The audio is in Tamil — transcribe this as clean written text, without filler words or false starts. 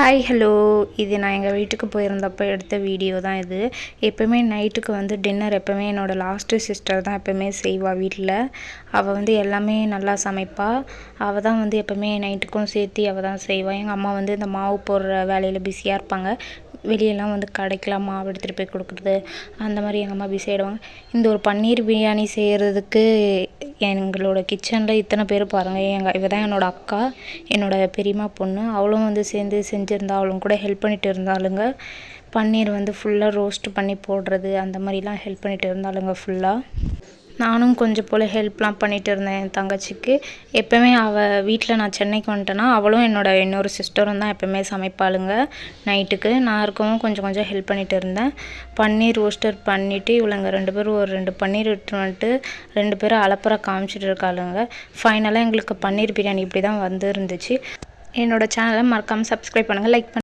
ஹாய் ஹலோ, இது நான் எங்கள் வீட்டுக்கு போயிருந்தப்போ எடுத்த வீடியோ தான் இது. எப்போவுமே நைட்டுக்கு வந்து டின்னர் எப்போவுமே என்னோடய லாஸ்ட்டு சிஸ்டர் தான் எப்போவுமே செய்வாள் வீட்டில். அவள் வந்து எல்லாமே நல்லா சமைப்பாள். அவள் தான் வந்து எப்போவுமே நைட்டுக்கும் சேர்த்து அவள் தான் செய்வாள். எங்கள் அம்மா வந்து இந்த மாவு போடுற வேலையில் பிஸியாக இருப்பாங்க. வெளியெல்லாம் வந்து கடைக்கெலாம் மாவு எடுத்துகிட்டு போய் கொடுக்குறது அந்த மாதிரி எங்கள் அம்மா பிஸி ஆகிடுவாங்க. இந்த ஒரு பன்னீர் பிரியாணி செய்கிறதுக்கு எங்களோட கிச்சனில் இத்தனை பேர் பாருங்கள். இவ தான் என்னோடய அக்கா, என்னோடய பெரியம்மா பொண்ணு. அவளும் வந்து சேர்ந்து செஞ்சுருந்தா, அவளும் கூட ஹெல்ப் பண்ணிட்டு இருந்தாளுங்க. பன்னீர் வந்து ஃபுல்லாக ரோஸ்ட் பண்ணி போடுறது அந்த மாதிரிலாம் ஹெல்ப் பண்ணிட்டு இருந்தாளுங்க ஃபுல்லாக. நானும் கொஞ்சம் போல் ஹெல்ப்லாம் பண்ணிகிட்டு இருந்தேன் என் தங்கச்சிக்கு. எப்போவுமே அவள் வீட்டில் நான் சென்னைக்கு வந்துட்டேன்னா அவளும் இன்னொரு சிஸ்டரும் தான் எப்போவுமே சமைப்பாளுங்க நைட்டுக்கு. நான் இருக்கவும் கொஞ்சம் கொஞ்சம் ஹெல்ப் பண்ணிகிட்டு இருந்தேன். பன்னீர் ரோஸ்டர் பண்ணிவிட்டு இவளுங்க 2 பேரும் ஒரு 2 பன்னீர் எடுத்துகிட்டு வந்துட்டு 2 பேரும் அலப்பறை காமிச்சிட்டு இருக்காளுங்க. ஃபைனலாக எங்களுக்கு பன்னீர் பிரியாணி இப்படி தான் வந்து இருந்துச்சு. என்னோடய சேனலை மறக்காமல் சப்ஸ்கிரைப் பண்ணுங்கள், லைக் பண்ணுங்கள்.